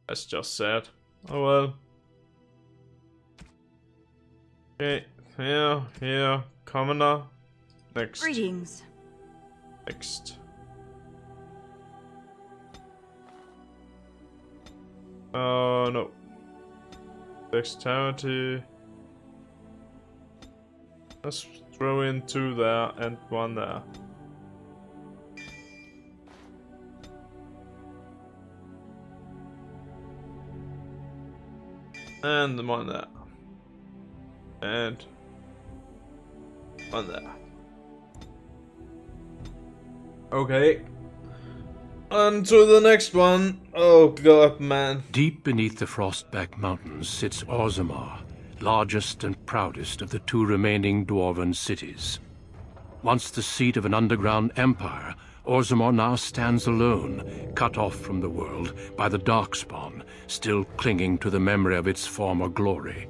That's just sad. Oh well. Okay, here, commoner. Next. Greetings. Next. Oh no. Dexterity. Let's throw in 2 there and 1 there. And 1 there. And 1 there. Okay. On to the next one. Oh god, man. Deep beneath the Frostback Mountains sits Orzammar, largest and proudest of the 2 remaining dwarven cities. Once the seat of an underground empire, Orzammar now stands alone, cut off from the world by the Darkspawn, still clinging to the memory of its former glory.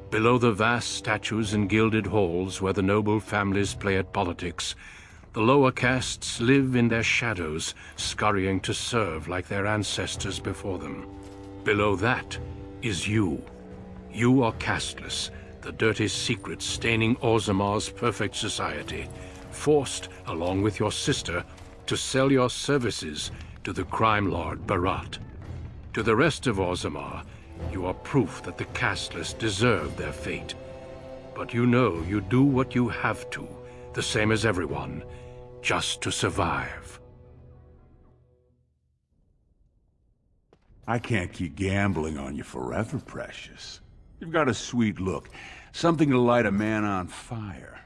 Below the vast statues and gilded halls where the noble families play at politics, the lower castes live in their shadows, scurrying to serve like their ancestors before them. Below that is you. You are casteless, the dirty secret staining Orzammar's perfect society, forced, along with your sister, to sell your services to the crime lord Barat. To the rest of Orzammar, you are proof that the casteless deserve their fate. But you know you do what you have to, the same as everyone, just to survive. I can't keep gambling on you forever, Precious. You've got a sweet look, something to light a man on fire.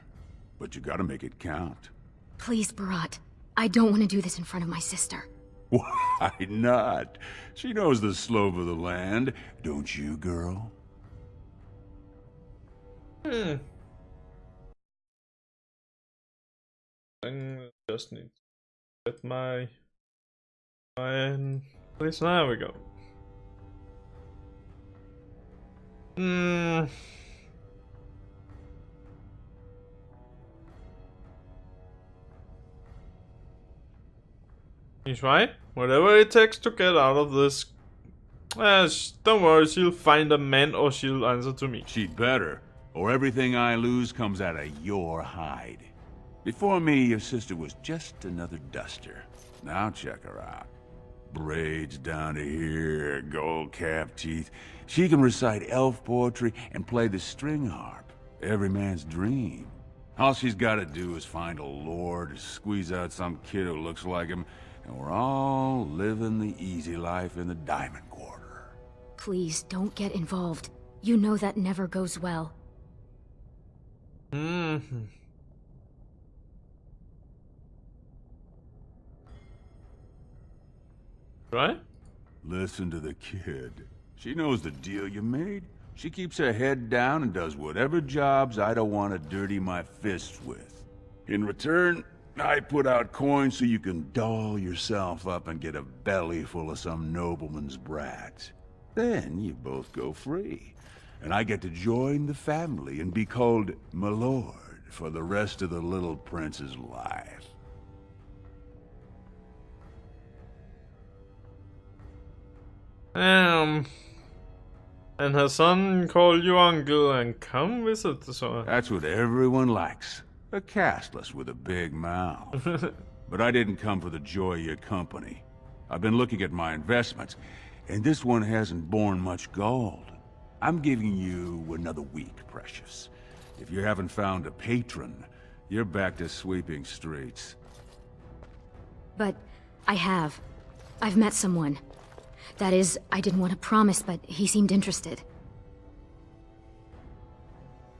But you gotta make it count. Please, Barat. I don't want to do this in front of my sister. Why not? She knows the slope of the land, don't you, girl? I just need to get my place. There we go. He's right. Whatever it takes to get out of this. Don't worry, she'll find a man or she'll answer to me. She'd better, or everything I lose comes out of your hide. Before me, your sister was just another duster. Now check her out. Braids down to here, gold-capped teeth. She can recite elf poetry and play the string harp. Every man's dream. All she's gotta do is find a lord, squeeze out some kid who looks like him, and we're all living the easy life in the Diamond Quarter. Please, don't get involved. You know that never goes well. Right? Listen to the kid. She knows the deal you made. She keeps her head down and does whatever jobs I don't want to dirty my fists with. In return, I put out coins so you can doll yourself up and get a belly full of some nobleman's brats. Then you both go free. And I get to join the family and be called my lord for the rest of the little prince's life. And her son call you uncle and come visit the son. That's what everyone likes. A casteless with a big mouth. But I didn't come for the joy of your company. I've been looking at my investments, and this one hasn't borne much gold. I'm giving you another week, Precious. If you haven't found a patron, you're back to sweeping streets. But I have. I've met someone. That is, I didn't want to promise, but he seemed interested.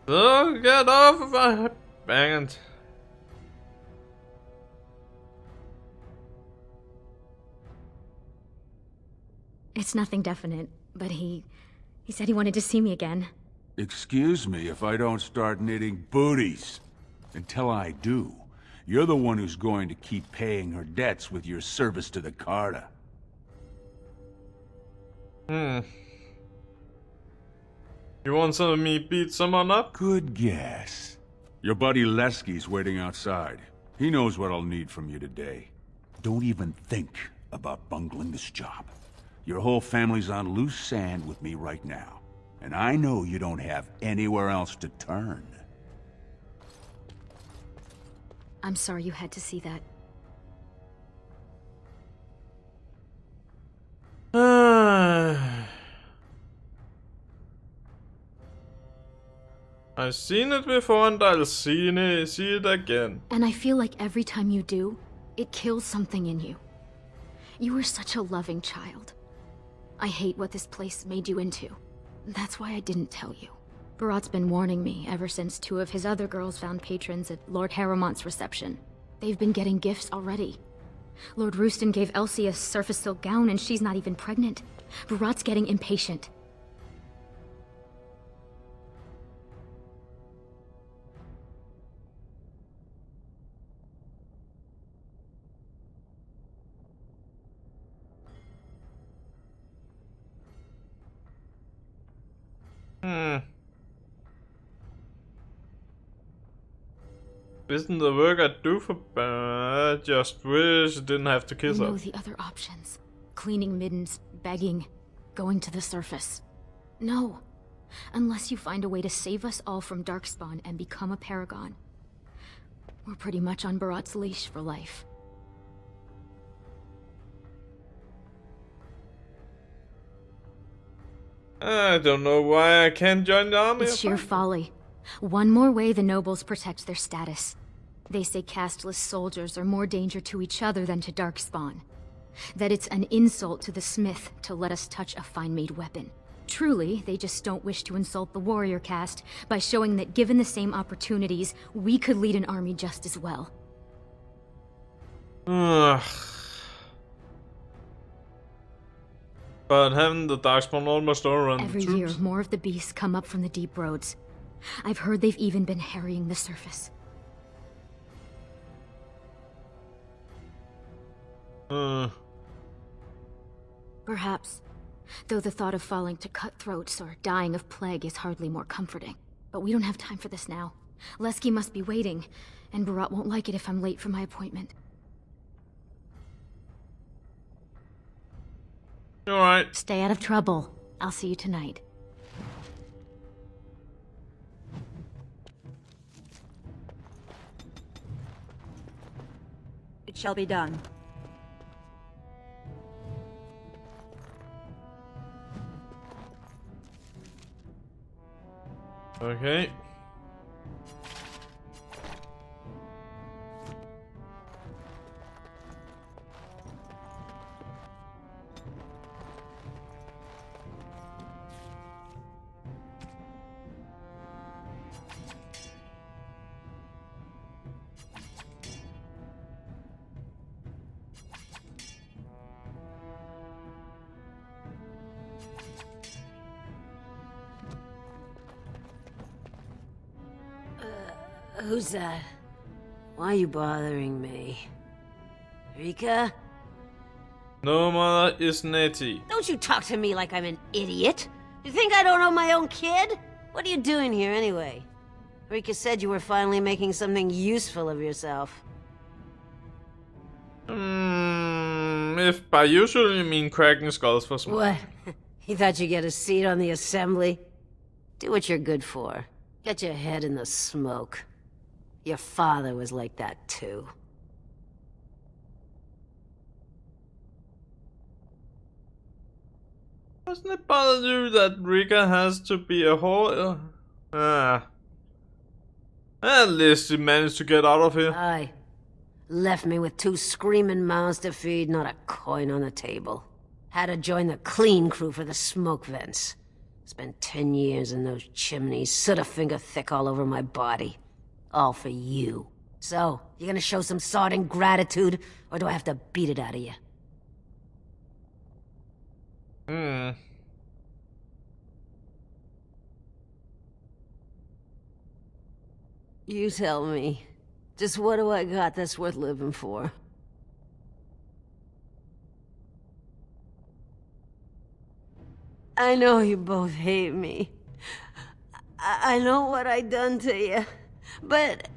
Oh, get off of my band. It's nothing definite, but he said he wanted to see me again. Excuse me if I don't start knitting booties. Until I do, you're the one who's going to keep paying her debts with your service to the Carta. You want some of me beat someone up? Good guess. Your buddy Lesky's waiting outside. He knows what I'll need from you today. Don't even think about bungling this job. Your whole family's on loose sand with me right now. And I know you don't have anywhere else to turn. I'm sorry you had to see that. I've seen it before and I'll see it again. And I feel like every time you do, it kills something in you. You were such a loving child. I hate what this place made you into. That's why I didn't tell you. Barat's been warning me ever since 2 of his other girls found patrons at Lord Harrowmont's reception. They've been getting gifts already. Lord Rooston gave Elsie a surface silk gown and she's not even pregnant. Barat's getting impatient. Isn't the work I do for I just wish I didn't have to kiss You her. know the other options. Cleaning middens, begging, going to the surface. No. Unless you find a way to save us all from Darkspawn and become a paragon. We're pretty much on Barat's leash for life. I don't know why I can't join the army. It's sheer folly. One more way the nobles protect their status. They say casteless soldiers are more danger to each other than to Darkspawn. That it's an insult to the smith to let us touch a fine-made weapon. Truly, they just don't wish to insult the warrior caste by showing that given the same opportunities, we could lead an army just as well. Ugh. But haven't the Darkspawn almost overrun Every the year, troops? more of the beasts come up from the deep roads. I've heard they've even been harrying the surface. Perhaps. Though the thought of falling to cutthroats or dying of plague is hardly more comforting. But we don't have time for this now. Lesky must be waiting, and Barat won't like it if I'm late for my appointment. Alright. Stay out of trouble. I'll see you tonight. It shall be done. Okay. Who's that? Why are you bothering me? Rika? No, mother, is Nettie. Don't you talk to me like I'm an idiot! You think I don't know my own kid? What are you doing here anyway? Rika said you were finally making something useful of yourself. If by usual you mean cracking skulls for some. What? You thought you'd get a seat on the assembly? Do what you're good for. Get your head in the smoke. Your father was like that too. Doesn't it bother you that Rika has to be a whore? At least he managed to get out of here. Aye. Left me with 2 screaming mouths to feed, not a coin on the table. Had to join the clean crew for the smoke vents. Spent 10 years in those chimneys, soot a finger thick all over my body. All for you. So, you gonna show some sordid gratitude, or do I have to beat it out of you? You tell me. Just what do I got that's worth living for? I know you both hate me. I know what I done to you. But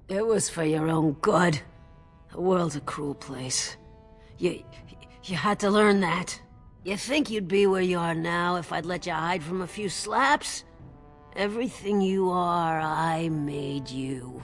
it was for your own good. The world's a cruel place. You had to learn that. You think you'd be where you are now if I'd let you hide from a few slaps? Everything you are, I made you.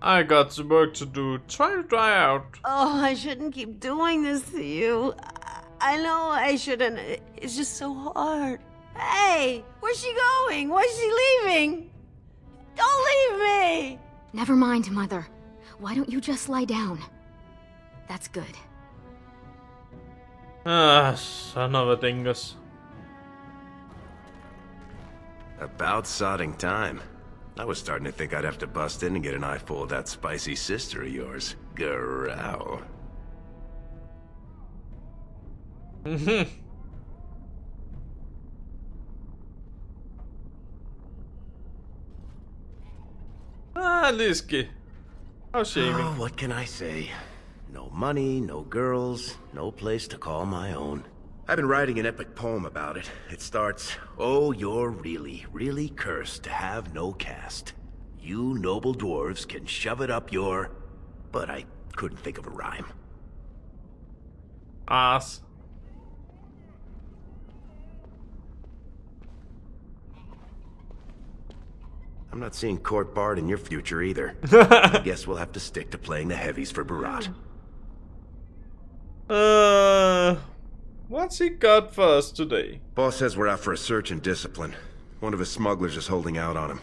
I got some work to do. Try to dry out. Oh, I shouldn't keep doing this to you. I know I shouldn't. It's just so hard. Hey, where's she going? Why's she leaving? Don't leave me! Never mind, Mother. Why don't you just lie down? That's good. Ah, son of a dingus. About sodding time. I was starting to think I'd have to bust in and get an eyeful of that spicy sister of yours. Growl. Ah, Liski. How shaming. Oh, what can I say? No money, no girls, no place to call my own. I've been writing an epic poem about it. It starts, "Oh, you're really, really cursed to have no caste. You noble dwarves can shove it up your..." But I couldn't think of a rhyme. Ass. I'm not seeing Court Bard in your future either. I guess we'll have to stick to playing the heavies for Barat. What's he got for us today? Boss says we're out for a search and discipline. One of his smugglers is holding out on him.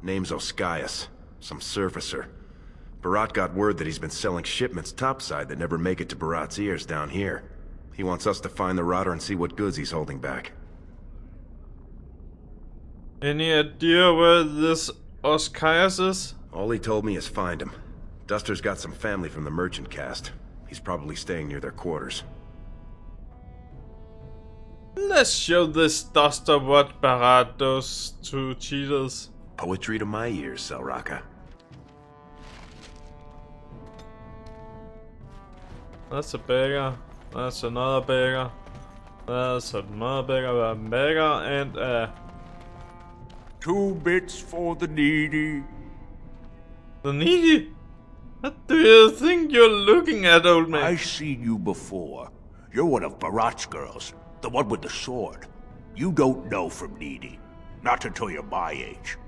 Name's Oskias, some surfacer. Barat got word that he's been selling shipments topside that never make it to Barat's ears down here. He wants us to find the rotter and see what goods he's holding back. Any idea where this Oskias is? All he told me is find him. Duster's got some family from the merchant caste. He's probably staying near their quarters. Let's show this Duster what Barat does to cheaters. Poetry to my ears, Selraka. That's a beggar. That's another beggar. That's another beggar, a beggar, and 2 bits for the needy. the needy. What do you think you're looking at, old man? I've seen you before. You're one of Barat's girls, the one with the sword. You don't know from needy. Not until you're my age.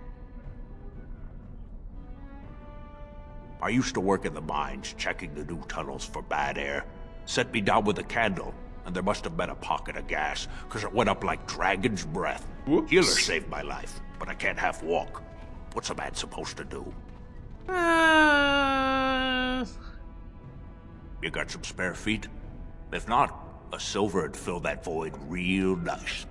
I used to work in the mines, checking the new tunnels for bad air. Set me down with a candle, and there must have been a pocket of gas, because it went up like dragon's breath. Whoops. Healer saved my life, but I can't half walk. What's a man supposed to do? You got some spare feet? If not, a silver would fill that void real nice.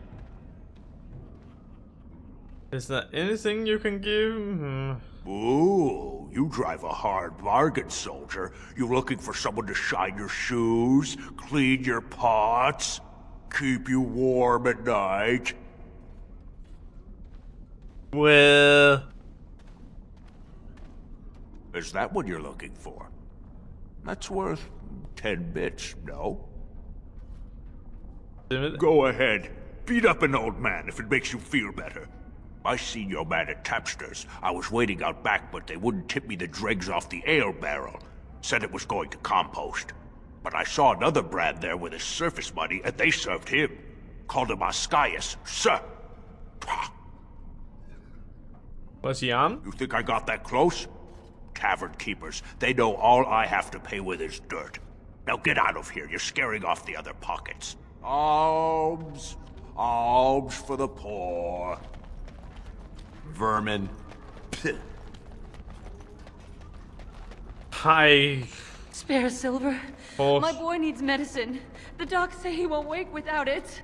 Is there anything you can give? Ooh, you drive a hard bargain, soldier. You looking for someone to shine your shoes, clean your pots, keep you warm at night? Well, Is that what you're looking for? That's worth 10 bits, no? Go ahead. Beat up an old man if it makes you feel better. I seen your man at Tapster's. I was waiting out back, but they wouldn't tip me the dregs off the ale barrel. Said it was going to compost. But I saw another Brad there with his surface money, and they served him. Called him Oskias, sir. was he on? You think I got that close? Tavern keepers, they know all I have to pay with is dirt. Now get out of here, you're scaring off the other pockets. Alms! Alms for the poor. Vermin. Hi. Spare silver. Horse. My boy needs medicine. The docs say he won't wake without it.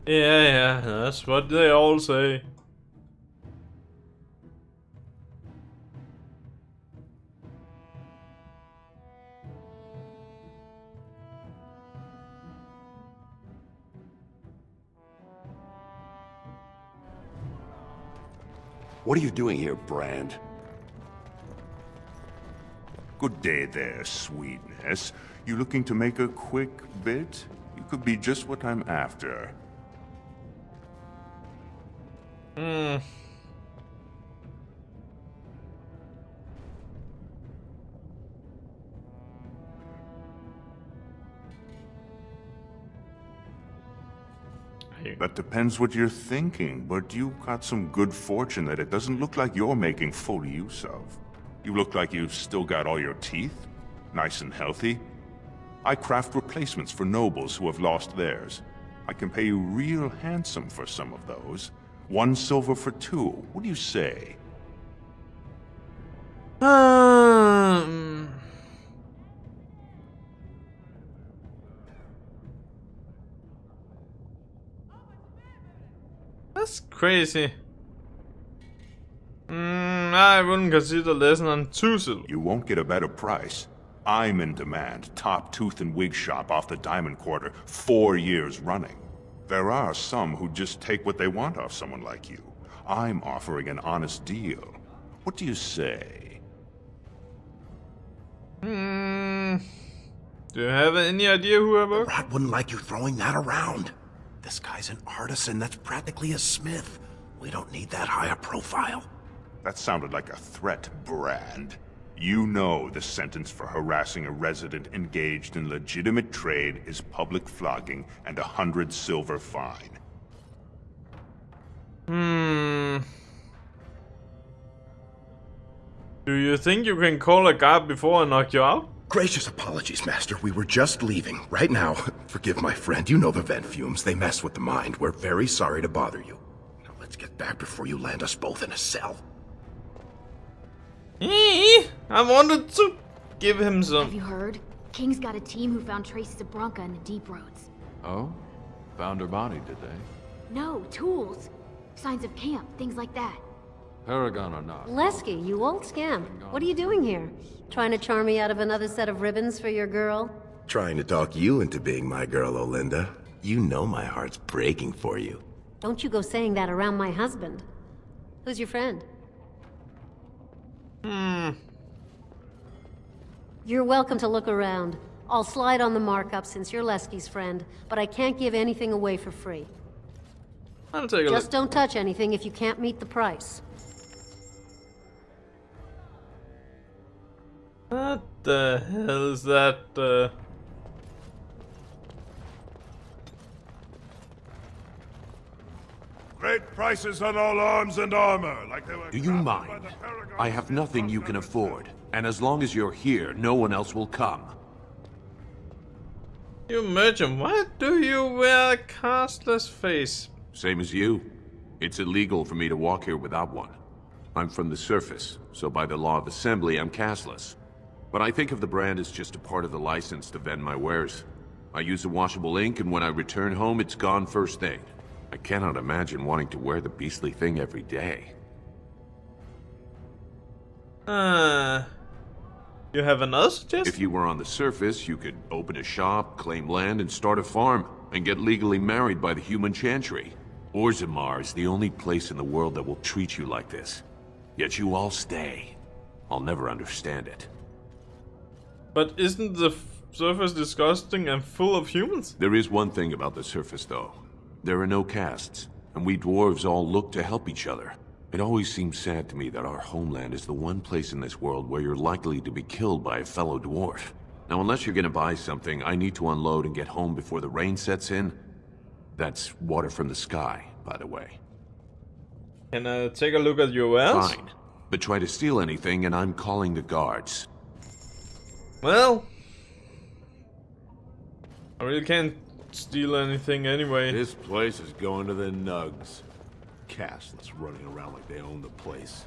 Yeah, that's what they all say. What are you doing here, Brand? Good day there, sweetness. You looking to make a quick bit? You could be just what I'm after. Hmm. That depends what you're thinking, but you got some good fortune that it doesn't look like you're making full use of. You look like you've still got all your teeth, nice and healthy. I craft replacements for nobles who have lost theirs. I can pay you real handsome for some of those. 1 silver for 2. What do you say? That's crazy. I wouldn't consider less than 2 silver. You won't get a better price. I'm in demand, top tooth and wig shop off the Diamond Quarter, 4 years running. There are some who just take what they want off someone like you. I'm offering an honest deal. What do you say? Do you have any idea who I work? Rat wouldn't like you throwing that around. This guy's an artisan that's practically a smith. We don't need that high a profile. That sounded like a threat, Brand. You know the sentence for harassing a resident engaged in legitimate trade is public flogging and 100 silver fine. Do you think you can call a guard before I knock you out? Gracious apologies, Master. We were just leaving. Right now, forgive my friend. You know the vent fumes. They mess with the mind. We're very sorry to bother you. Now let's get back before you land us both in a cell. I wanted to give him Have some. you heard? King's got a team who found traces of Bronca in the deep roads. Oh? Found her body, did they? No, tools. Signs of camp, things like that. Paragon or not? Lesky, you old scamp. What are you doing here? Trying to charm me out of another set of ribbons for your girl? Trying to talk you into being my girl, Olinda. You know my heart's breaking for you. Don't you go saying that around my husband. Who's your friend? You're welcome to look around. I'll slide on the markup since you're Lesky's friend, but I can't give anything away for free. I'll take a Just look. don't touch anything if you can't meet the price. What the hell is that? Great prices on all arms and armor, like they were. Do you mind? I have nothing you can afford, and as long as you're here, no one else will come. You merchant, why do you wear a castless face? Same as you. It's illegal for me to walk here without one. I'm from the surface, so by the law of assembly, I'm castless. But I think of the brand as just a part of the license to vend my wares. I use a washable ink, and when I return home, it's gone first thing. I cannot imagine wanting to wear the beastly thing every day. You have another suggestion? If you were on the surface, you could open a shop, claim land, and start a farm, and get legally married by the human chantry. Orzammar is the only place in the world that will treat you like this. Yet you all stay. I'll never understand it. But isn't the surface disgusting and full of humans? There is one thing about the surface, though. There are no castes, and we dwarves all look to help each other. It always seems sad to me that our homeland is the one place in this world where you're likely to be killed by a fellow dwarf. Now, unless you're gonna buy something, I need to unload and get home before the rain sets in. That's water from the sky, by the way. Can I take a look at your wares? Fine. But try to steal anything and I'm calling the guards. Well, I really can't steal anything anyway. This place is going to the nugs. Castless running around like they own the place.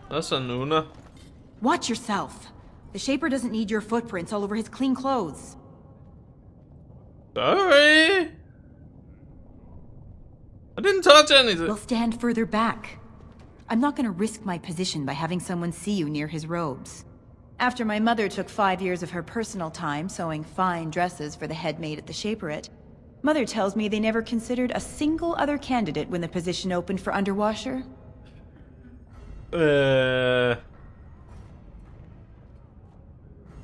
That's a Nuna. Watch yourself. The Shaper doesn't need your footprints all over his clean clothes. Sorry. I didn't touch anything. We'll stand further back. I'm not gonna risk my position by having someone see you near his robes. After my mother took 5 years of her personal time sewing fine dresses for the head maid at the Shaperette, Mother tells me they never considered a single other candidate when the position opened for underwasher. I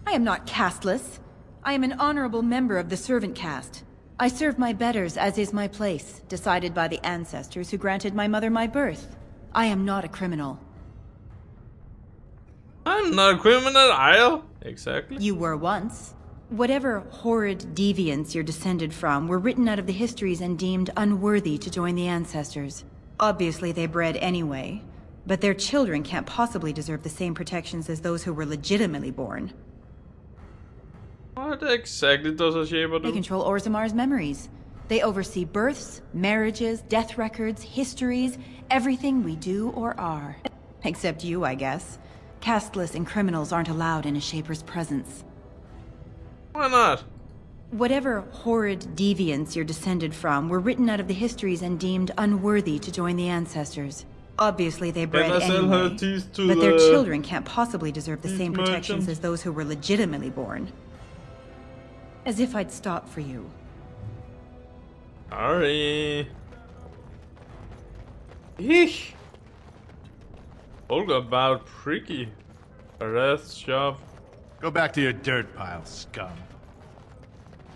am not casteless. I am an honorable member of the servant caste. I serve my betters as is my place, decided by the ancestors who granted my mother my birth. I am not a criminal. I'm not a criminal either. Exactly. You were once. Whatever horrid deviants you're descended from were written out of the histories and deemed unworthy to join the ancestors. Obviously they bred anyway, but their children can't possibly deserve the same protections as those who were legitimately born. What exactly does a Shaper They do? control Orzamar's memories. They oversee births, marriages, death records, histories, everything we do or are. Except you, I guess. Casteless and criminals aren't allowed in a Shaper's presence. Why not? Whatever horrid deviants you're descended from were written out of the histories and deemed unworthy to join the ancestors. Obviously they bred I sell her anyway, teeth to but their the children can't possibly deserve the teeth same protections merchant? as those who were legitimately born. As if I'd stop for you. Sorry. Eesh. Talk about tricky. Arrest shop. Go back to your dirt pile, scum.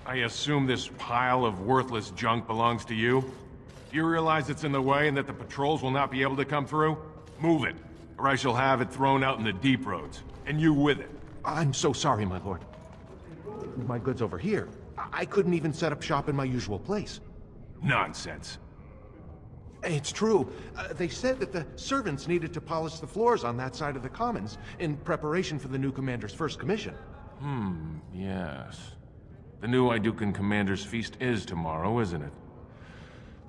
I assume this pile of worthless junk belongs to you? Do you realize it's in the way and that the patrols will not be able to come through? Move it, or I shall have it thrown out in the deep roads, and you with it. I'm so sorry, my lord. My goods over here. I couldn't even set up shop in my usual place. Nonsense. It's true. They said that the servants needed to polish the floors on that side of the commons in preparation for the new commander's first commission. Yes. The new Idukan Commander's Feast is tomorrow, isn't it?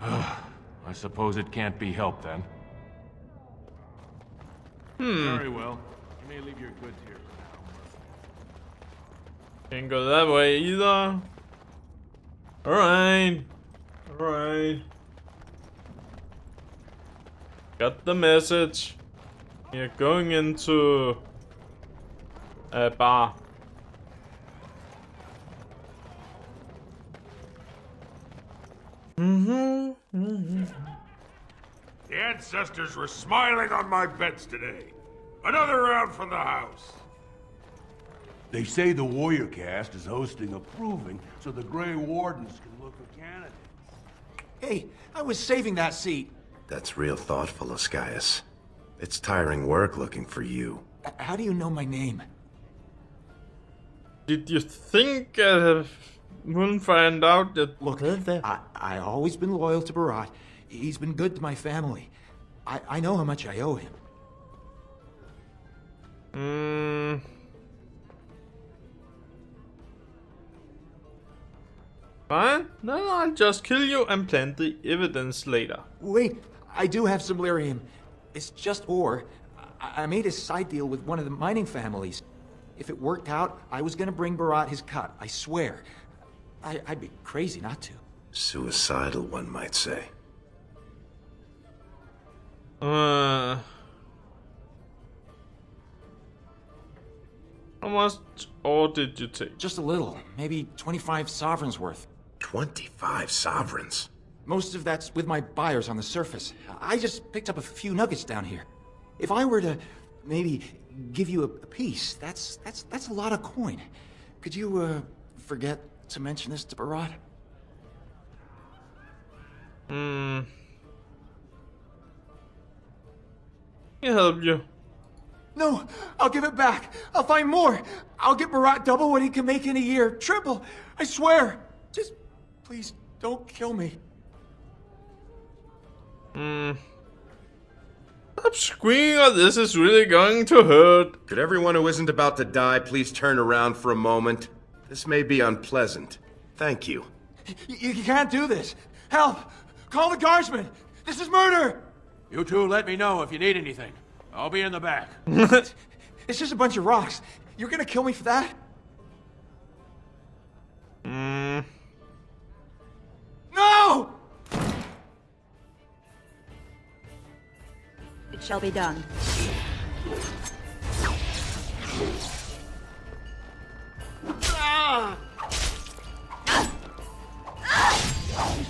I suppose it can't be helped then. Very well. You may leave your goods here for now. Can't go that way either. Alright. Alright. Got the message. We're going into a bar. The ancestors were smiling on my beds today. Another round for the house. They say the warrior caste is hosting a proving so the Grey Wardens can look for candidates. Hey, I was saving that seat. That's real thoughtful, Ascaius. It's tiring work looking for you. How do you know my name? Did you think wouldn't find out that... Look, I always been loyal to Barat. He's been good to my family. I know how much I owe him. Fine, then I'll just kill you and plant the evidence later. Wait, I do have some lyrium. It's just ore. I made a side deal with one of the mining families. If it worked out, I was gonna bring Barat his cut, I swear. I'd be crazy not to. Suicidal, one might say. How much ore did you take? Just a little, maybe 25 sovereigns worth. 25 sovereigns? Most of that's with my buyers on the surface. I just picked up a few nuggets down here. If I were to maybe give you a piece, that's a lot of coin. Could you forget to mention this to Barat? He help you. No, I'll give it back. I'll find more. I'll get Barat double what he can make in a year. Triple. I swear. Just please don't kill me. Stop screaming or this is really going to hurt. Could everyone who isn't about to die please turn around for a moment? This may be unpleasant. Thank you. You can't do this. Help! Call the guardsmen! This is murder! You two let me know if you need anything. I'll be in the back. It's just a bunch of rocks. You're gonna kill me for that? No! It shall be done.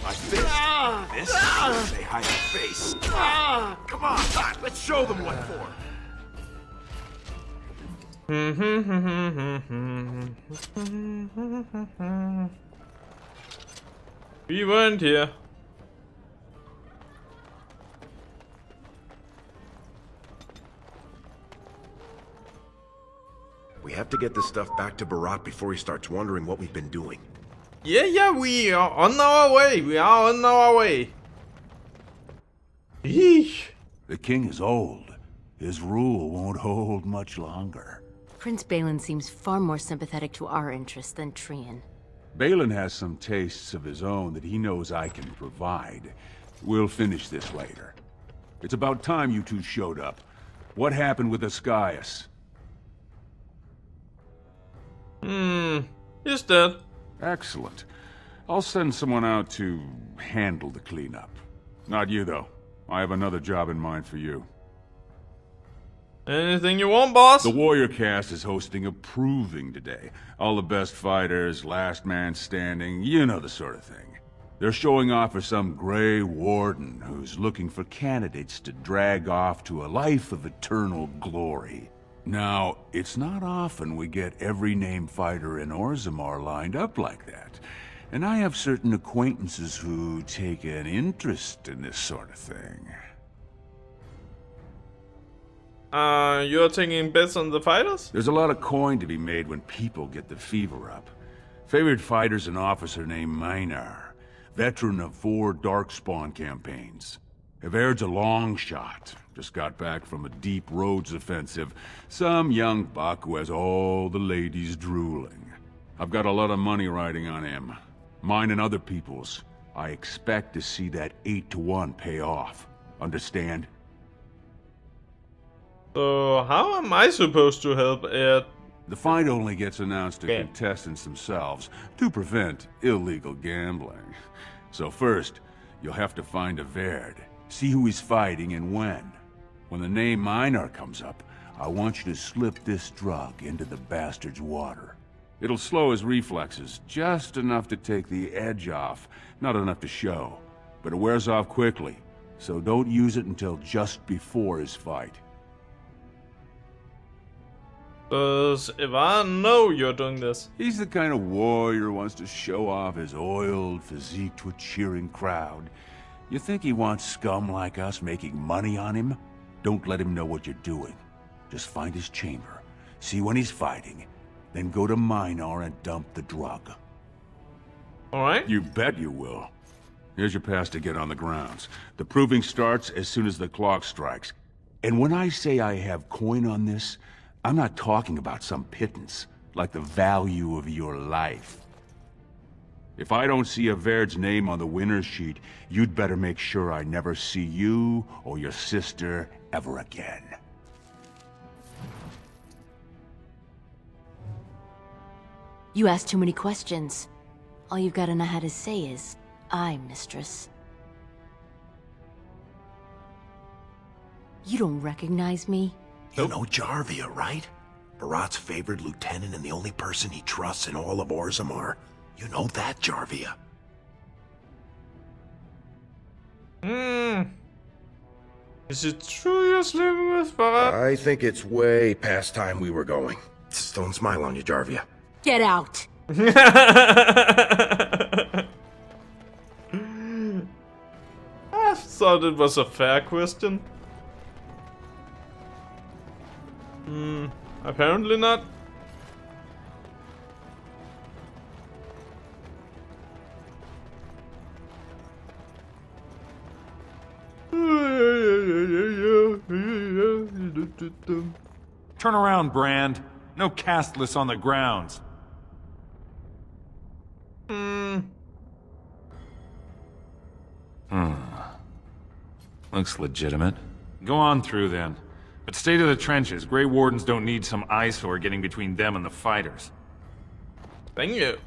My fist. This? They hide your face. Come on, let's show them what for. We weren't here. We have to get this stuff back to Barat before he starts wondering what we've been doing. Yeah, we are on our way. We are on our way. Eesh. The king is old. His rule won't hold much longer. Prince Balin seems far more sympathetic to our interests than Trian. Balin has some tastes of his own that he knows I can provide. We'll finish this later. It's about time you two showed up. What happened with Ascaius? He's dead. Excellent. I'll send someone out to handle the cleanup. Not you, though. I have another job in mind for you. Anything you want, boss? The warrior cast is hosting a proving today. All the best fighters, last man standing, you know the sort of thing. They're showing off for some Grey Warden who's looking for candidates to drag off to a life of eternal glory. Now, it's not often we get every named fighter in Orzammar lined up like that. And I have certain acquaintances who take an interest in this sort of thing. You're taking bets on the fighters? There's a lot of coin to be made when people get the fever up. Favorite fighter's an officer named Minar, veteran of 4 Darkspawn campaigns. Everd's a long shot. Just got back from a deep Rhodes offensive. Some young buck who has all the ladies drooling. I've got a lot of money riding on him. Mine and other people's. I expect to see that 8-to-1 pay off. Understand? So how am I supposed to help Ed? The fight only gets announced to contestants themselves to prevent illegal gambling. So first, you'll have to find Everd. See who he's fighting and when. When the name Minar comes up, I want you to slip this drug into the bastard's water. It'll slow his reflexes, just enough to take the edge off, not enough to show. But it wears off quickly, so don't use it until just before his fight. Does Ivan know you're doing this? He's the kind of warrior who wants to show off his oiled physique to a cheering crowd. You think he wants scum like us making money on him? Don't let him know what you're doing. Just find his chamber, see when he's fighting, then go to Minar and dump the drug. Alright. You bet you will. Here's your pass to get on the grounds. The proving starts as soon as the clock strikes. And when I say I have coin on this, I'm not talking about some pittance, like the value of your life. If I don't see Everd's name on the winner's sheet, you'd better make sure I never see you or your sister ever again. You ask too many questions. All you've got to know how to say is, "Aye, mistress." You don't recognize me? You know Jarvia, right? Barat's favorite lieutenant and the only person he trusts in all of Orzammar. You know that, Jarvia? Is it true you're sleeping with Barat? I think it's way past time we were going. Just don't smile on you, Jarvia. Get out! I thought it was a fair question. Apparently not. Turn around, Brand. No castless on the grounds. Looks legitimate. Go on through then. But stay to the trenches. Grey Wardens don't need some eyesore getting between them and the fighters. Thank you.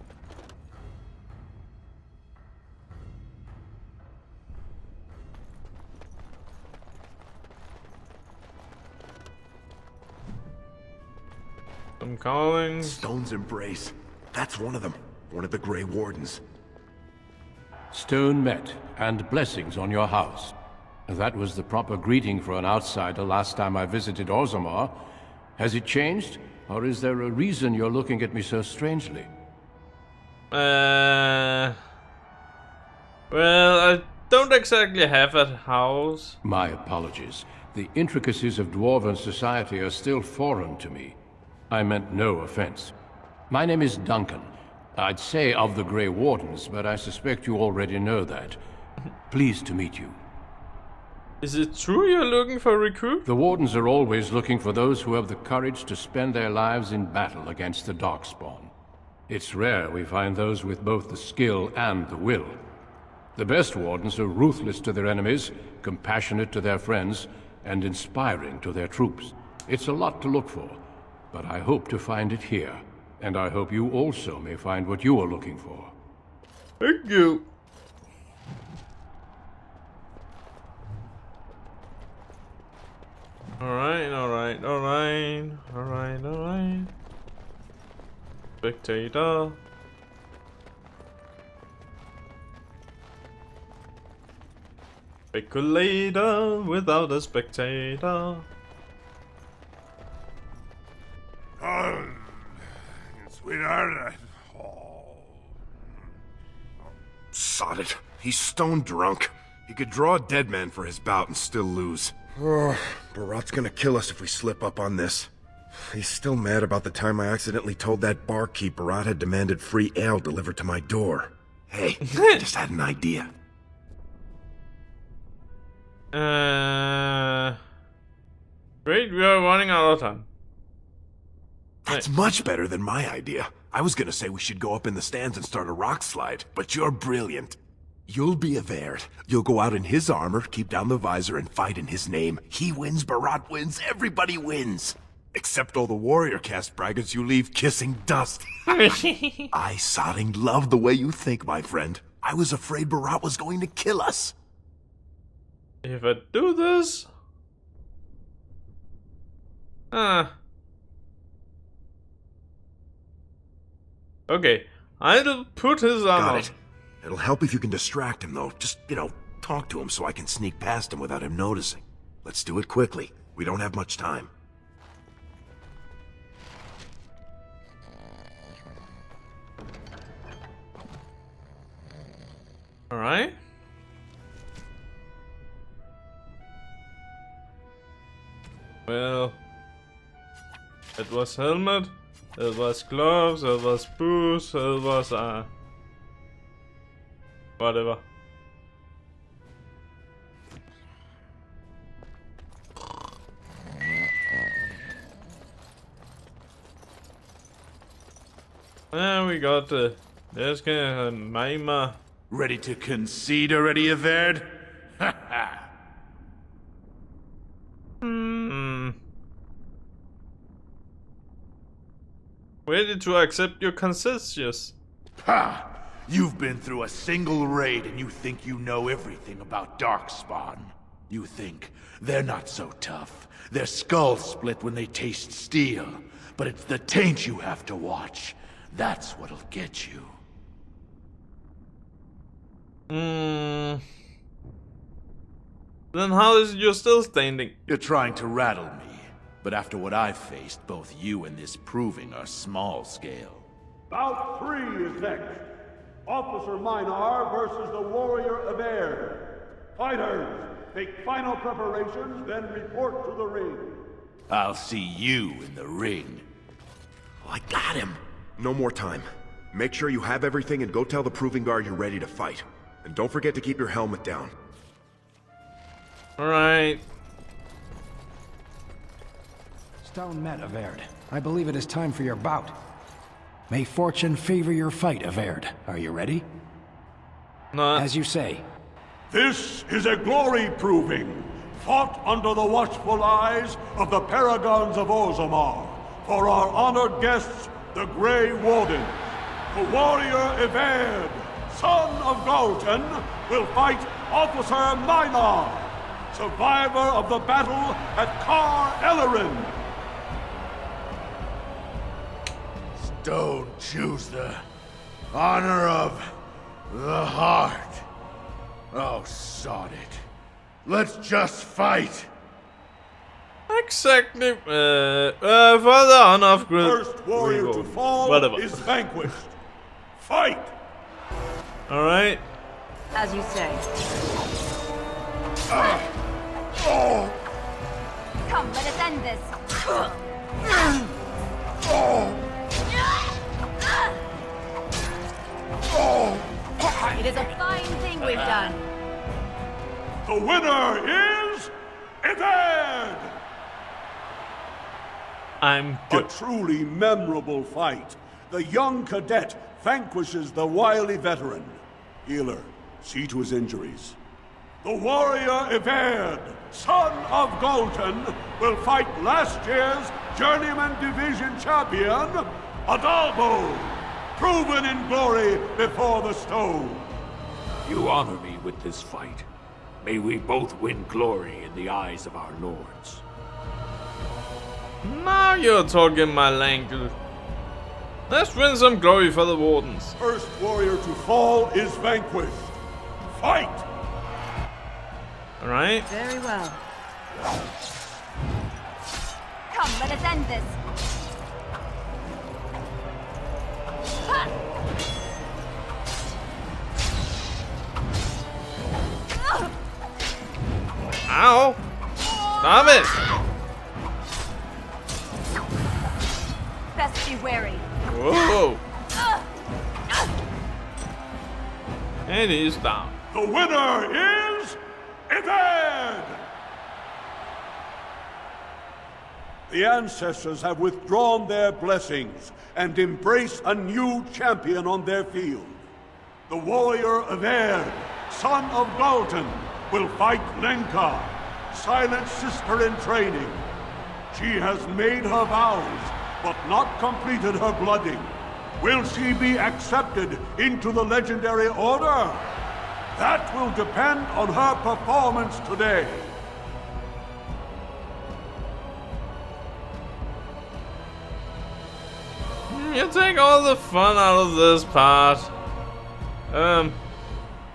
I'm calling. Stone's Embrace. That's one of them. One of the Grey Wardens. Stone met, and blessings on your house. That was the proper greeting for an outsider last time I visited Orzammar. Has it changed? Or is there a reason you're looking at me so strangely? Well, I don't exactly have a house. My apologies. The intricacies of dwarven society are still foreign to me. I meant no offense. My name is Duncan. I'd say of the Grey Wardens, but I suspect you already know that. Pleased to meet you. Is it true you're looking for a recruit? The Wardens are always looking for those who have the courage to spend their lives in battle against the Darkspawn. It's rare we find those with both the skill and the will. The best Wardens are ruthless to their enemies, compassionate to their friends, and inspiring to their troops. It's a lot to look for, but I hope to find it here. And I hope you also may find what you are looking for. Thank you. Alright. Spectator. Speculator without a spectator. Sweetheart, sod it. He's stone drunk. He could draw a dead man for his bout and still lose. Barat's gonna kill us if we slip up on this. He's still mad about the time I accidentally told that barkeep Barat had demanded free ale delivered to my door. Hey, I just had an idea. Great, we are running out of time. That's much better than my idea. I was gonna say we should go up in the stands and start a rock slide, but you're brilliant. You'll be a Verd. You'll go out in his armor, keep down the visor, and fight in his name. He wins, Barat wins, everybody wins. Except all the warrior caste braggarts you leave kissing dust. I sodding love the way you think, my friend. I was afraid Barat was going to kill us. If I do this... Okay, I'll put his armor. Got it. It'll help if you can distract him, though. Just, talk to him so I can sneak past him without him noticing. Let's do it quickly. We don't have much time. Alright. Well, it was helmet, it was gloves, it was boots, it was whatever. And we got there's kind of Maima. Ready to concede already, Averd? Ha ha! Ready to accept your concessions. Ha! You've been through a single raid and you think you know everything about Darkspawn. You think they're not so tough. Their skulls split when they taste steel. But it's the taint you have to watch. That's what'll get you. Then how is you still standing? You're trying to rattle me. But after what I've faced, both you and this proving are small scale. Bout 3 is next. Officer Minar versus the warrior Averd. Fighters, make final preparations, then report to the ring. I'll see you in the ring. Oh, I got him. No more time. Make sure you have everything and go tell the proving guard you're ready to fight. And don't forget to keep your helmet down. Alright. Stone met, Averd. I believe it is time for your bout. May fortune favor your fight, Averd. Are you ready? No. As you say. This is a glory proving, fought under the watchful eyes of the Paragons of Orzammar, for our honored guests, the Grey Warden. The warrior Averd, son of Galton, will fight Officer Minar, survivor of the battle at Kar Ellerin. Don't choose the honor of the heart. Oh, sod it. Let's just fight. Exactly. For the honor of First warrior to fall whatever is vanquished. Fight! Alright. As you say. Come, let us end this. It is a fine thing we've done. The winner is Eved! I'm good. A truly memorable fight. The young cadet vanquishes the wily veteran. Healer, see to his injuries. The warrior Eved, son of Galton, will fight last year's Journeyman Division champion, Adalbo, proven in glory before the stone. You honor me with this fight. May we both win glory in the eyes of our lords. Now you're talking my language. Let's win some glory for the Wardens. First warrior to fall is vanquished. Fight! Alright. Very well. Come, let us end this. Ow! Stop it! Best be wary. Whoa! And he's down. The winner is Eved! The ancestors have withdrawn their blessings and embrace a new champion on their field. The warrior Eved, son of Galton, will fight Lenka, Silent sister in training. She has made her vows, but not completed her blooding. Will she be accepted into the legendary order? That will depend on her performance today. You take all the fun out of this part.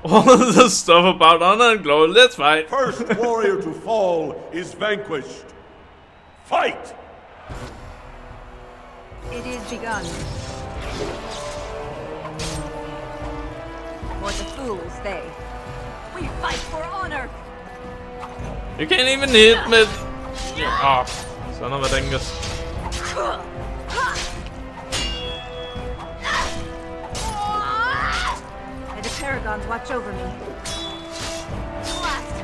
All of the stuff about honor and glory, let's fight. First warrior to fall is vanquished. Fight! It is begun. For the fools, they. We fight for honor! You can't even hit me. Oh, son of a dingus. May the Paragons watch over me. Blast!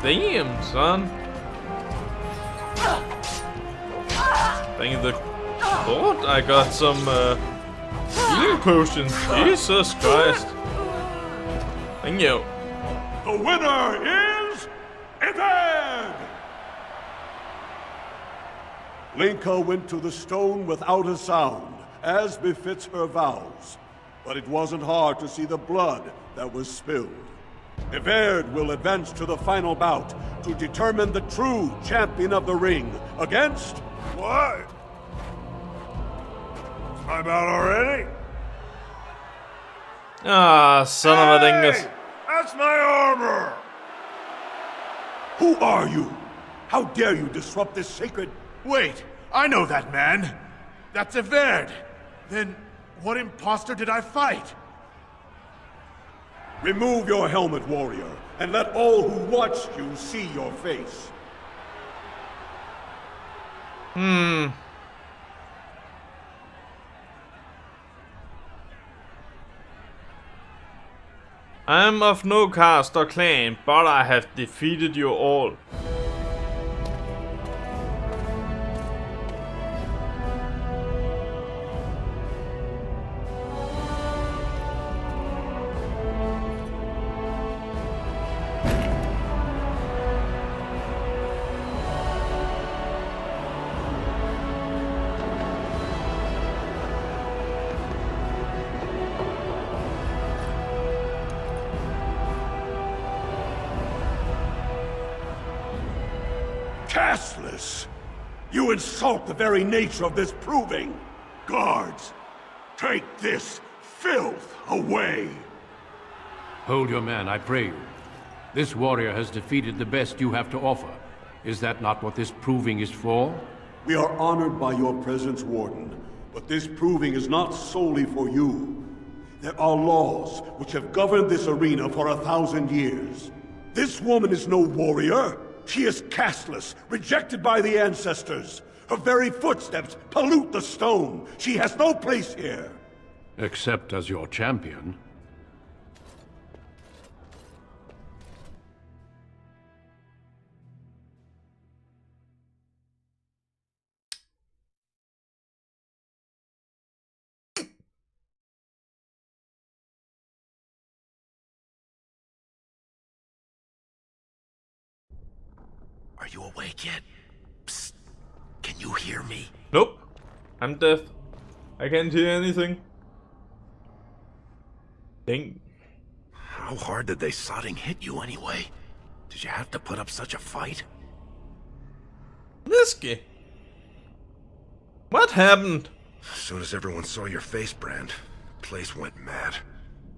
Damn, son. Thank the Lord, I got some healing potions. Jesus Christ. Thank you. The winner is Eved! Lenka went to the stone without a sound, as befits her vows. But it wasn't hard to see the blood that was spilled. Eved will advance to the final bout to determine the true champion of the ring against... What? It's my bout already? Ah, son of a dingus. That's my armor! Who are you? How dare you disrupt this sacred... Wait, I know that man. That's Eved. Then what imposter did I fight? Remove your helmet, warrior, and let all who watched you see your face. I am of no caste or clan, but I have defeated you all. Castless! You insult the very nature of this proving! Guards, take this filth away! Hold your man, I pray you. This warrior has defeated the best you have to offer. Is that not what this proving is for? We are honored by your presence, Warden, but this proving is not solely for you. There are laws which have governed this arena for 1,000 years. This woman is no warrior. She is casteless, rejected by the ancestors. Her very footsteps pollute the stone. She has no place here. Except as your champion. Are you awake yet? Psst. Can you hear me? Nope. I'm deaf. I can't hear anything. Dang. How hard did they sodding hit you anyway? Did you have to put up such a fight? Risky. What happened? As soon as everyone saw your face, Brand, the place went mad.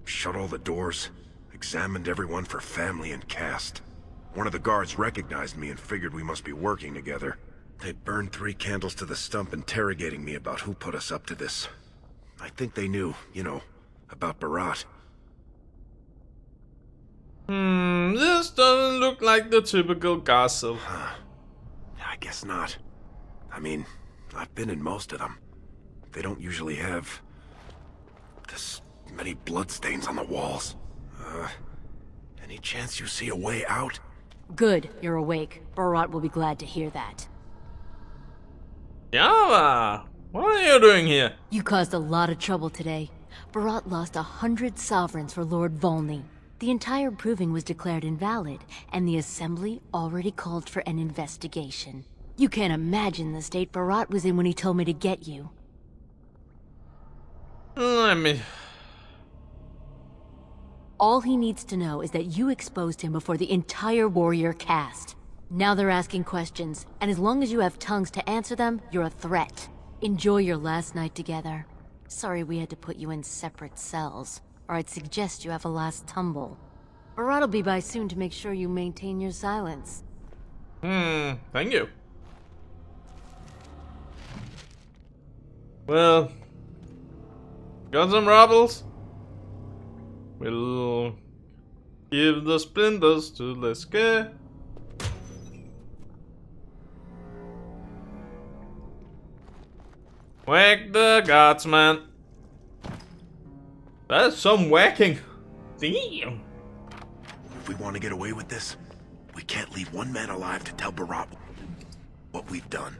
Shut all the doors, examined everyone for family and caste. One of the guards recognized me and figured we must be working together. They burned 3 candles to the stump interrogating me about who put us up to this. I think they knew, you know, about Barat. This doesn't look like the typical gossip. I guess not. I mean, I've been in most of them. They don't usually have this many bloodstains on the walls. Any chance you see a way out? Good, you're awake. Barat will be glad to hear that. Yava, what are you doing here? You caused a lot of trouble today. Barat lost 100 sovereigns for Lord Volney. The entire proving was declared invalid, and the Assembly already called for an investigation. You can't imagine the state Barat was in when he told me to get you. Let me... All he needs to know is that you exposed him before the entire warrior caste. Now they're asking questions, and as long as you have tongues to answer them, you're a threat. Enjoy your last night together. Sorry we had to put you in separate cells, or I'd suggest you have a last tumble. Barat'll be by soon to make sure you maintain your silence. Thank you. Well, got some rubbles. We'll give the splinters to Leske. Whack the guardsman. That's some whacking. Damn. If we want to get away with this, we can't leave one man alive to tell Barat what we've done.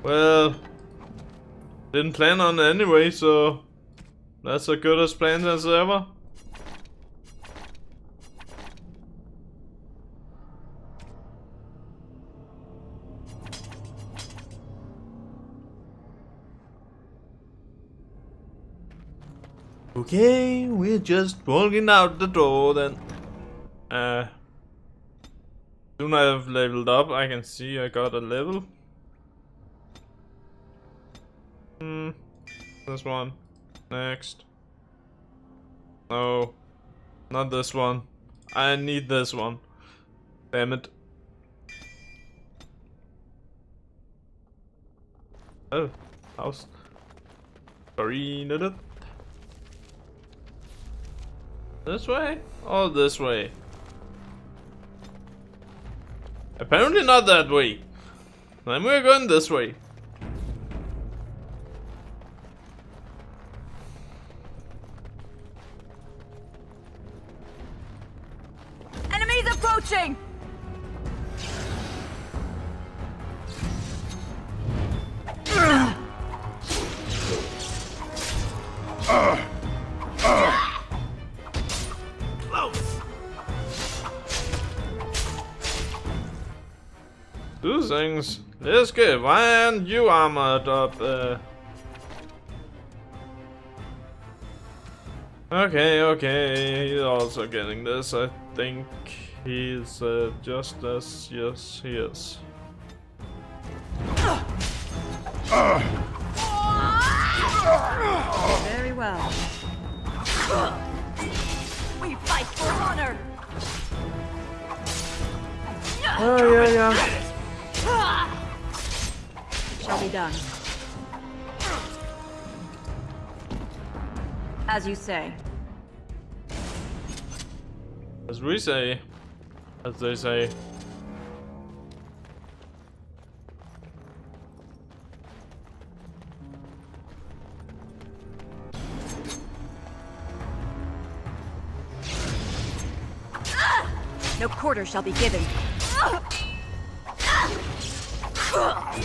Well, didn't plan on it anyway, so that's as good as planned as ever. Okay, we're just walking out the door then. Soon I have leveled up, I can see I got a level. This one. Next. No. Not this one. I need this one. Damn it. Oh, house. Sorry, not it. This way? Or this way? Apparently not that way. Then we're going this way. Enemies approaching! Two things. Let's get why aren't you armored up? Okay, he's also getting this. I think he's just as yes, he is. Very well. We fight for honor. Oh yeah. Shall be done. As you say. As we say. As they say. No quarter shall be given.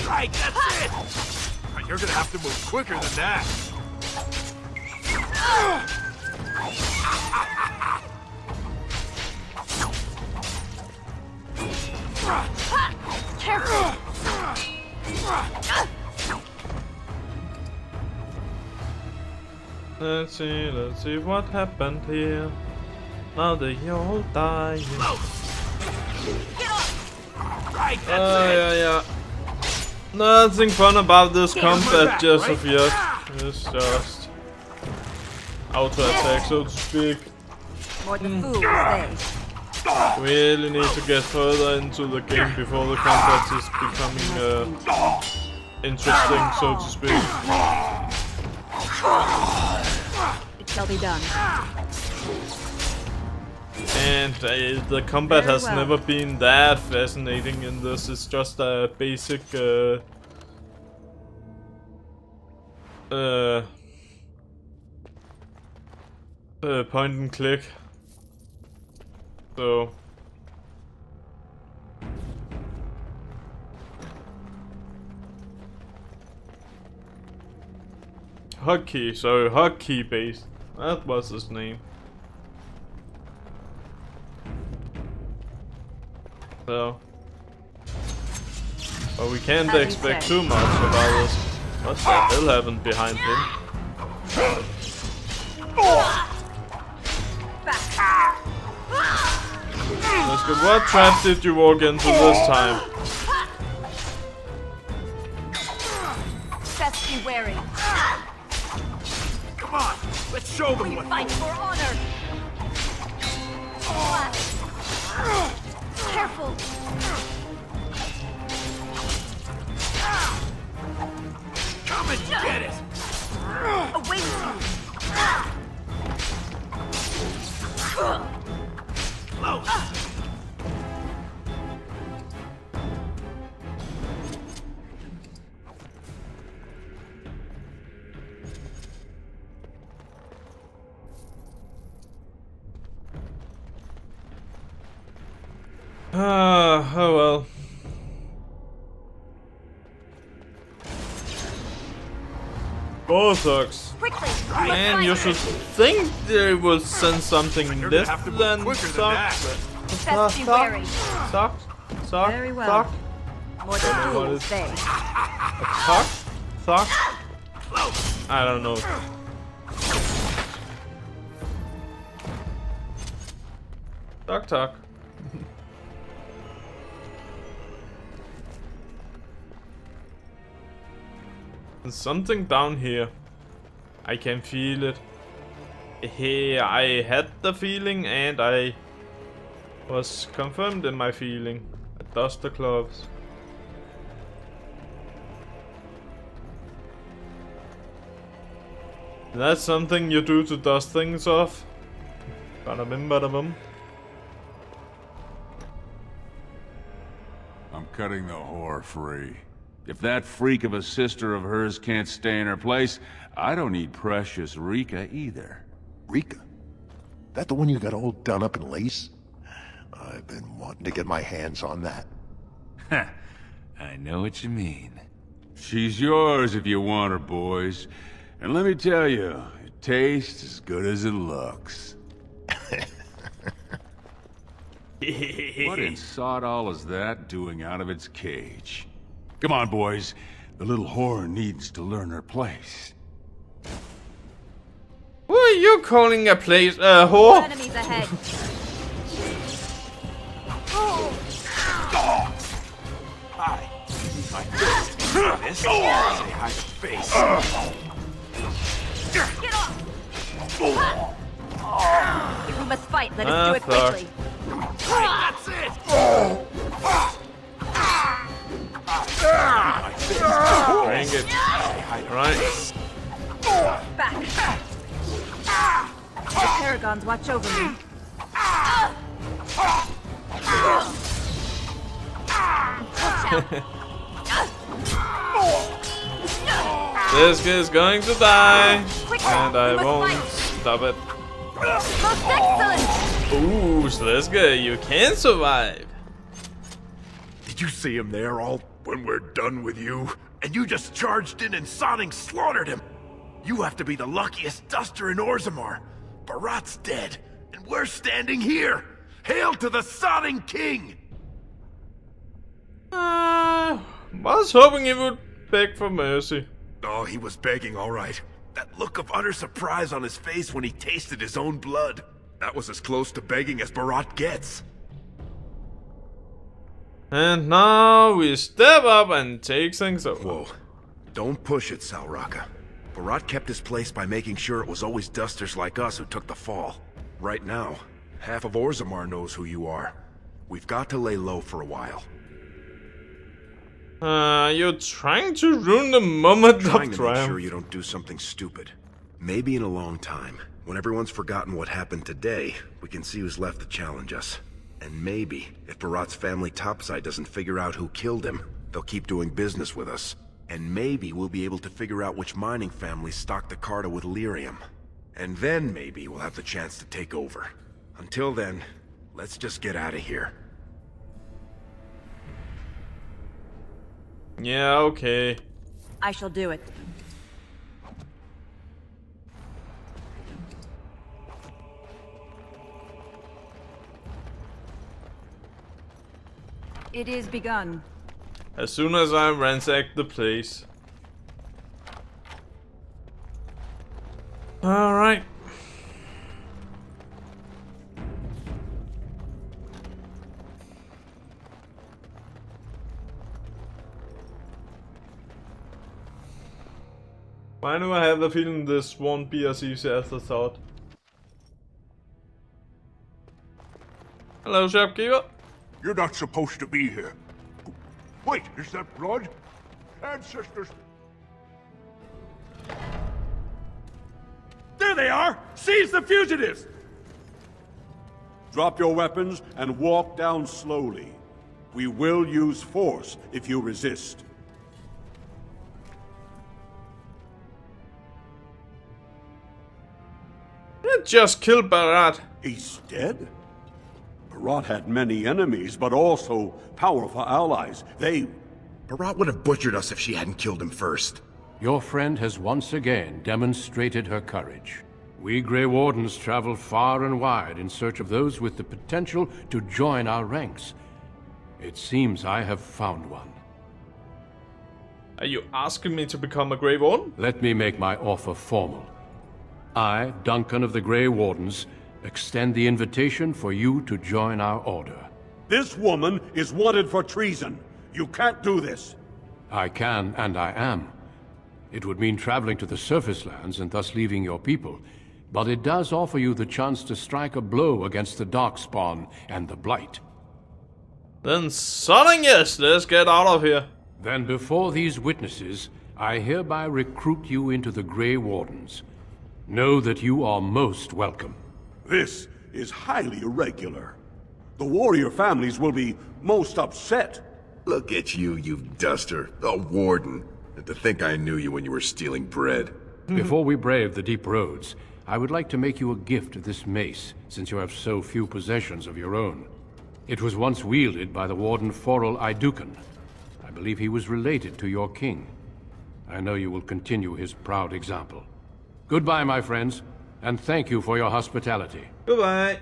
Right, that's it! You're gonna have to move quicker than that. Careful! Let's see what happened here. Now they all die. Yeah. Nothing fun about this combat just of yet. It's just auto attack, so to speak. More the fools, they. Really need to get further into the game before the combat is becoming interesting, so to speak. It shall be done. And the combat has never been that fascinating in this. It's just a basic point and click. So hotkey based. That was his name. So, but we can't expect too much about this. What the hell happened behind him? Let's go. What trap did you walk into this time? Best be wary. Come on, let's show them what. Fight for honor. Careful. Come and get it. Away with you. Close. Oh well. Botox. Man, you should think they will send something less than socks. Best be wary. Socks? Sock? Very well. Sock? More Don't know what fools, is- they. A sock? Sock? I don't know. Talk. There's something down here. I can feel it. Hey, I had the feeling and I was confirmed in my feeling. I dust the gloves. That's something you do to dust things off. Bada bim bada bum. I'm cutting the whore free. If that freak of a sister of hers can't stay in her place, I don't need precious Rika either. Rika? That the one you got all done up in lace? I've been wanting to get my hands on that. I know what you mean. She's yours if you want her, boys. And let me tell you, it tastes as good as it looks. What in sod all is that doing out of its cage? Come on, boys. The little whore needs to learn her place. Who are you calling a place? Whore? Enemies ahead. Hi. My fist. This? Say hi to face. Get off! If we must fight, let us do it quickly. That's it! Bring it. Right. Back. paragons watch over me. This is going to die, and I won't stop it. Most excellent! Ooh, Sliska, you can survive. Did you see him there all when we're done with you? And you just charged in and sodding slaughtered him. You have to be the luckiest duster in Orzammar. Barat's dead, and we're standing here. Hail to the sodding king! Was hoping he would beg for mercy. Oh, he was begging, all right. That look of utter surprise on his face when he tasted his own blood. That was as close to begging as Barat gets. And now we step up and take things over. Whoa. Don't push it, Salraka. Barat kept his place by making sure it was always dusters like us who took the fall. Right now, half of Orzammar knows who you are. We've got to lay low for a while. You're trying to ruin the moment Trying of to make triumph. sure you don't do something stupid. Maybe in a long time, when everyone's forgotten what happened today, we can see who's left to challenge us. And maybe, if Barat's family topside doesn't figure out who killed him, they'll keep doing business with us. And maybe we'll be able to figure out which mining families stocked the Carta with lyrium. And then maybe we'll have the chance to take over. Until then, let's just get out of here. Yeah, okay. I shall do it. It is begun. As soon as I ransack the place. Alright. Why do I have the feeling this won't be as easy as I thought? Hello, shopkeeper. You're not supposed to be here. Wait, is that blood? Ancestors. There they are! Seize the fugitives! Drop your weapons and walk down slowly. We will use force if you resist. You just killed Barat. He's dead? Barat had many enemies, but also powerful allies. Barat would have butchered us if she hadn't killed him first. Your friend has once again demonstrated her courage. We Grey Wardens travel far and wide in search of those with the potential to join our ranks. It seems I have found one. Are you asking me to become a Grey Warden? Let me make my offer formal. I, Duncan of the Grey Wardens, extend the invitation for you to join our order. This woman is wanted for treason. You can't do this. I can, and I am. It would mean traveling to the surface lands and thus leaving your people, but it does offer you the chance to strike a blow against the Darkspawn and the Blight. Then something yes, let's get out of here. Then before these witnesses, I hereby recruit you into the Grey Wardens. Know that you are most welcome. This is highly irregular. The warrior families will be most upset. Look at you, you duster. A warden. And to think I knew you when you were stealing bread. Before we brave the deep roads, I would like to make you a gift of this mace, since you have so few possessions of your own. It was once wielded by the Warden Forel Idukan. I believe he was related to your king. I know you will continue his proud example. Goodbye, my friends, and thank you for your hospitality. Goodbye.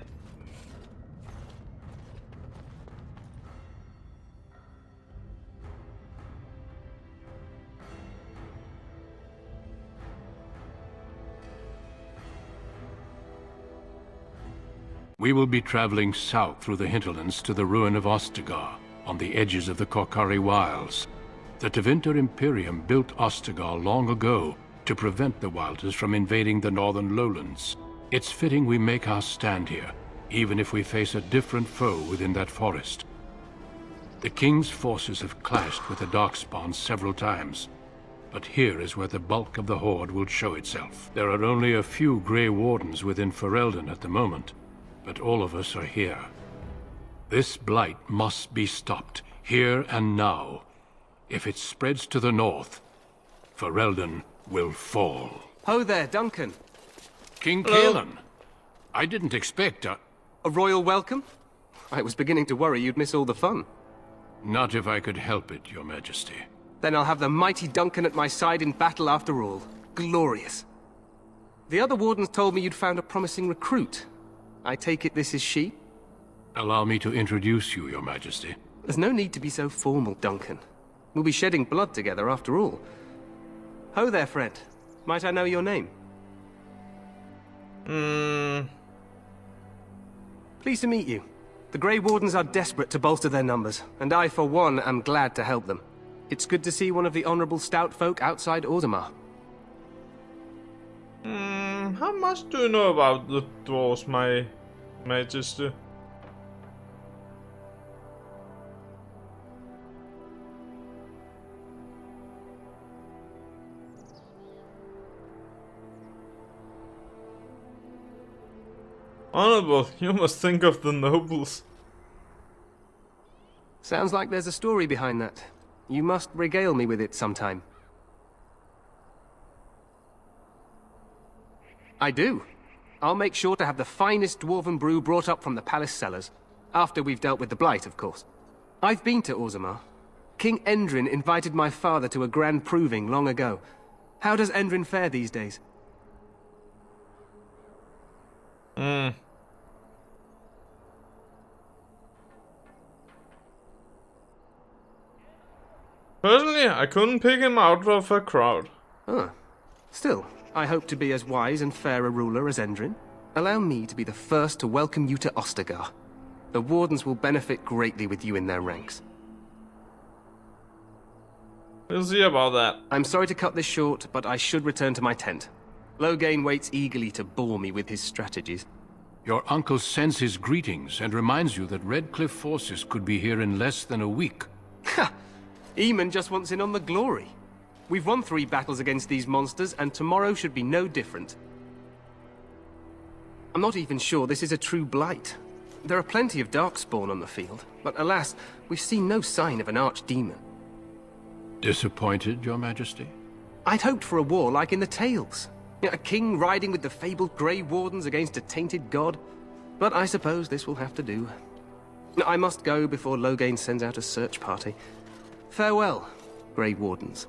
We will be traveling south through the hinterlands to the ruin of Ostagar, on the edges of the Korkari Wilds. The Tevinter Imperium built Ostagar long ago to prevent the Wilders from invading the northern lowlands. It's fitting we make our stand here, even if we face a different foe within that forest. The King's forces have clashed with the Darkspawn several times. but here is where the bulk of the horde will show itself. There are only a few Grey Wardens within Ferelden at the moment, but all of us are here. This blight must be stopped, here and now. If it spreads to the north, Ferelden will fall. Ho there, Duncan. King Cailan. I didn't expect a royal welcome? I was beginning to worry you'd miss all the fun. Not if I could help it, Your Majesty. Then I'll have the mighty Duncan at my side in battle after all. Glorious. The other wardens told me you'd found a promising recruit. I take it this is she? Allow me to introduce you, Your Majesty. There's no need to be so formal, Duncan. We'll be shedding blood together after all. Ho there, friend. Might I know your name? Pleased to meet you. The Grey Wardens are desperate to bolster their numbers, and I, for one, am glad to help them. It's good to see one of the honorable stout folk outside Orzammar. How much do you know about the dwarves, my majesty? Honorable, you must think of the nobles. Sounds like there's a story behind that. You must regale me with it sometime. I do. I'll make sure to have the finest dwarven brew brought up from the palace cellars. After we've dealt with the blight, of course. I've been to Orzammar. King Endrin invited my father to a grand proving long ago. How does Endrin fare these days? Personally, I couldn't pick him out of a crowd. Still, I hope to be as wise and fair a ruler as Endrin. Allow me to be the first to welcome you to Ostagar. The Wardens will benefit greatly with you in their ranks. We'll see about that. I'm sorry to cut this short, but I should return to my tent. Loghain waits eagerly to bore me with his strategies. Your uncle sends his greetings and reminds you that Redcliffe forces could be here in less than a week. Ha! Eamon just wants in on the glory. We've won 3 battles against these monsters, and tomorrow should be no different. I'm not even sure this is a true blight. There are plenty of darkspawn on the field, but alas, we've seen no sign of an archdemon. Disappointed, Your Majesty? I'd hoped for a war like in the tales. A king riding with the fabled Grey Wardens against a tainted god. But I suppose this will have to do. I must go before Loghain sends out a search party. Farewell, Grey Wardens.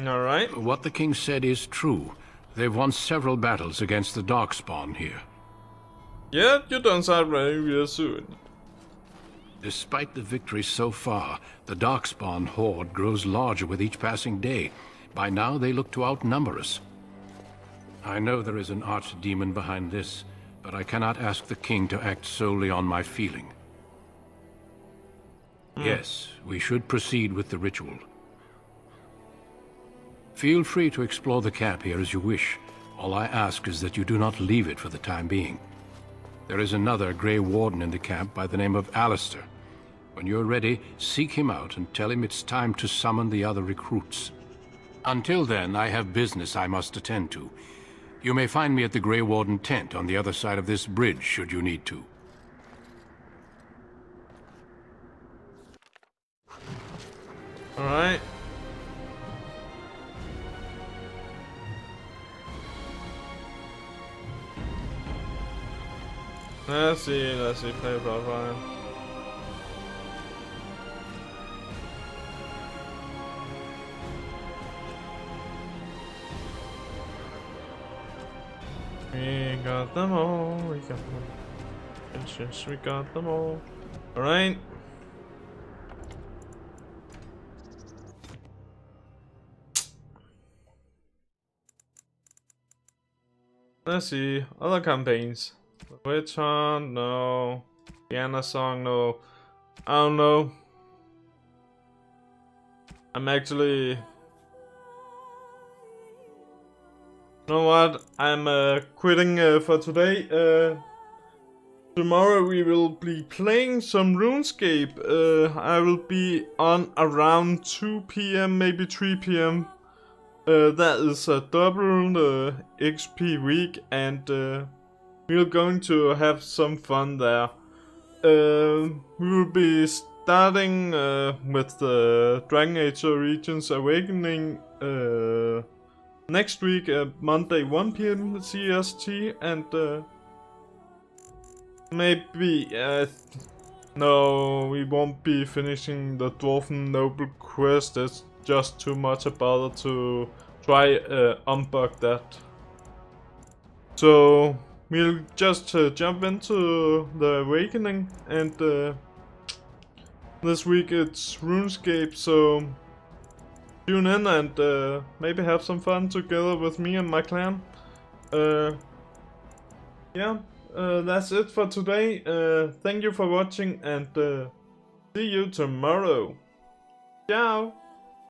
Alright. What the king said is true. They've won several battles against the Darkspawn here. Yeah, you don't sound very reassured. Despite the victories so far, the Darkspawn horde grows larger with each passing day. By now, they look to outnumber us. I know there is an archdemon behind this, but I cannot ask the king to act solely on my feeling. Yes, we should proceed with the ritual. Feel free to explore the camp here as you wish. All I ask is that you do not leave it for the time being. There is another Grey Warden in the camp by the name of Alistair. When you're ready, seek him out and tell him it's time to summon the other recruits. Until then, I have business I must attend to. You may find me at the Grey Warden tent on the other side of this bridge, should you need to. Alright. Let's see, play profile. We got them all, we got them all. Yes, we got them all. Alright. Let's see, other campaigns. Witch Hunt, no. Piano Song, no. I don't know. I'm actually... You know what? I'm quitting for today. tomorrow we will be playing some RuneScape. I will be on around 2 PM, maybe 3 PM. That is a double XP week, and we're going to have some fun there. We will be starting with the Dragon Age Origins Awakening next week, Monday 1 PM CST, and maybe no, we won't be finishing the Dwarven Noble quest. It's just too much a bother to try unbug that. So we'll just jump into the Awakening, and this week it's RuneScape, so tune in and maybe have some fun together with me and my clan. Yeah, that's it for today. Thank you for watching, and see you tomorrow. Ciao!